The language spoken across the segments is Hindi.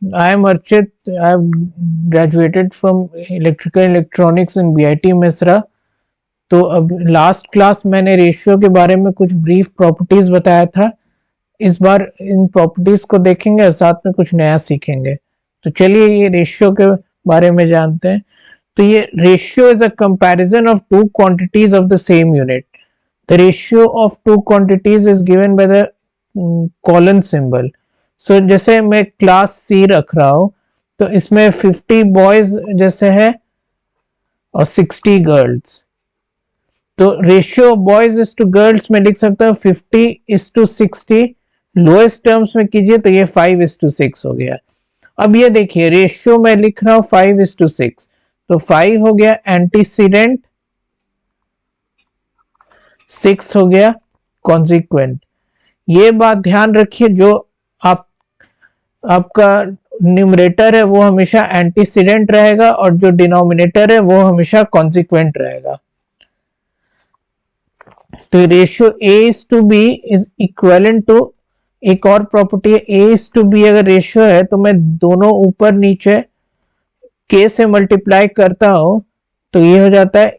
I am Archit. I have graduated from Electrical Electronics in BIT Mesra. तो अब लास्ट क्लास मैंने रेशियो के बारे में कुछ ब्रीफ प्रॉपर्टीज बताया था. इस बार इन प्रॉपर्टीज को देखेंगे और साथ में कुछ नया सीखेंगे. तो चलिए ये रेशियो के बारे में जानते हैं. तो ये ratio is a comparison of two quantities of the same unit. The ratio of two quantities is given by the colon symbol. So जैसे मैं क्लास सी रख रहा हूं तो इसमें 50 बॉयज जैसे है और 60 गर्ल्स. तो ratio boys is to girls में लिख सकता हूँ 50:60. लोएस्ट टर्म्स में कीजिए तो ये 5:6 हो गया. अब ये देखिए रेशियो में लिख रहा हूं 5:6. तो 5 हो गया एंटीसीडेंट, 6 हो गया कॉन्सिक्वेंट. ये बात ध्यान रखिए, जो आपका न्यूमरेटर है वो हमेशा एंटीसीडेंट रहेगा और जो डिनोमिनेटर है वो हमेशा कॉन्सिक्वेंट रहेगा. तो ratio A:B is equivalent to, एक और प्रॉपर्टी है A:B अगर रेशियो है तो मैं दोनों ऊपर नीचे K से मल्टीप्लाई करता हूं तो ये हो जाता है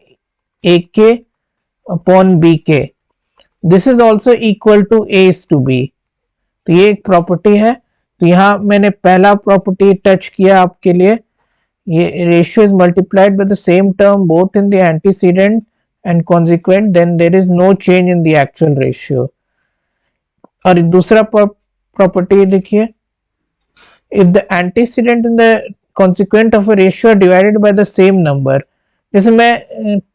AK/BK. This is also equal to A:B. तो ये एक प्रॉपर्टी है. तो यहां मैंने पहला प्रॉपर्टी टच किया आपके लिए. ये ratio is multiplied by the same term both in the antecedent and consequent, then there is no change in the actual ratio. और दूसरा प्रॉपर्टी देखिए, if the antecedent and the consequent of a ratio are divided by the same number. जैसे मैं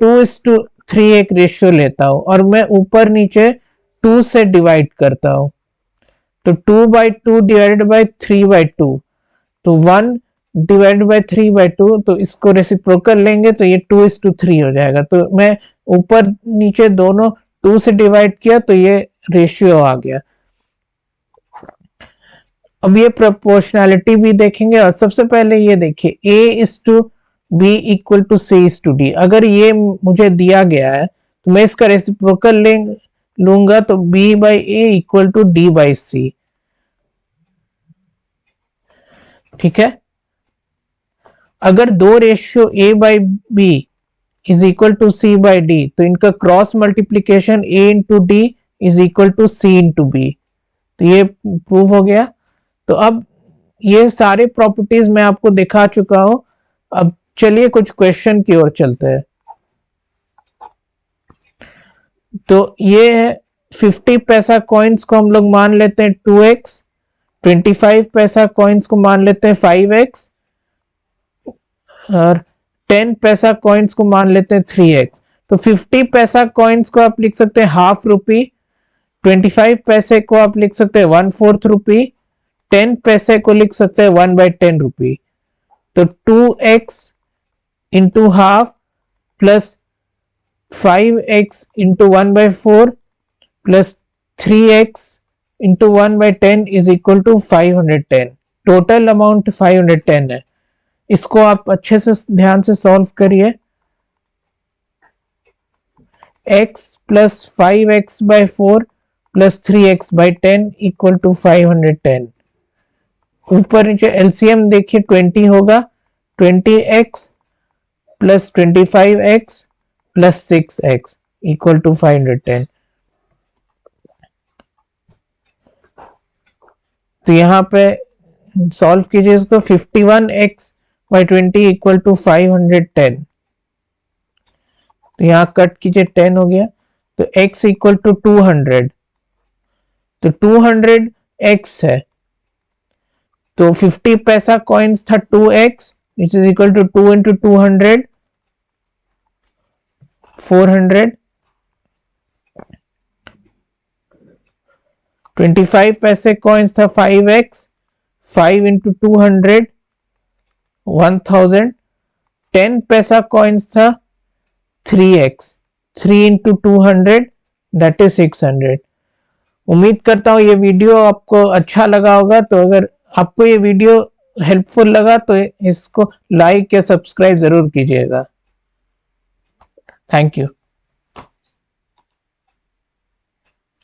2:3 एक रेशियो लेता हूं और मैं ऊपर नीचे 2 से डिवाइड करता हूं तो 2/2 डिवाइडेड बाय 3/2 तो 1 डिवाइडेड बाय 3/2. तो इसको रेसिप्रोकल लेंगे तो ये 2:3 हो जाएगा. तो मैं ऊपर नीचे दोनों 2 से डिवाइड किया तो ये रेशियो आ गया. अब ये प्रोपोर्शनैलिटी भी देखेंगे और सबसे पहले ये देखिए A:B इक्वल टू C:D. अगर ये मुझे दिया गया है तो मैं इसका रेसिप्रोकल लूंगा तो B/A इक्वल टू D/C. ठीक है. अगर दो ratio A/B is equal to C/D तो इनका cross multiplication A/D is equal to C/B. तो ये प्रूव हो गया. तो अब ये सारे प्रॉपर्टीज मैं आपको दिखा चुका हूं. अब चलिए कुछ क्वेश्चन की ओर चलते हैं. तो ये है 50 पैसा कॉइन्स को हम लोग मान लेते हैं 2x, 25 पैसा कॉइन्स को मान लेते हैं 5x और 10 पैसा कॉइन्स को मान लेते हैं 3x. तो 50 पैसा कॉइन्स को आप लिख सकते हैं ½ रुपी, 25 पैसे को आप लिख सकते हैं 1/4 रुपी, 10 पैसे को लिख सकते हैं 1/10 रुपी. तो 2x into half plus 5x into 1/4 plus 3x into 1/10 is equal to 510. Total amount 510 है. इसको आप अच्छे से ध्यान से सॉल्व करिए. x plus 5x/4 plus 3x/10 equal to 510. ऊपर नीचे एलसीएम देखिए 20 होगा. 20x plus 25x plus 6x equal to 510. तो यहां पे सॉल्व कीजिए इसको. 51x/20 equal to 510. तो यहां कट कीजिए 10 हो गया. तो x इक्वल टू 200. तो 200x है. तो 50 पैसा कॉइन्स था 2x which is equal to 2 into 200 400. 25 पैसे कॉइन्स था 5x, 5 इंटू 200 1000. 10 पैसा कॉइन्स था 3x, 3 इंटू 200 दैट इज 600. उम्मीद करता हूं ये वीडियो आपको अच्छा लगा होगा. तो अगर आपको ये वीडियो हेल्पफुल लगा तो इसको लाइक या सब्सक्राइब जरूर कीजिएगा. Thank you.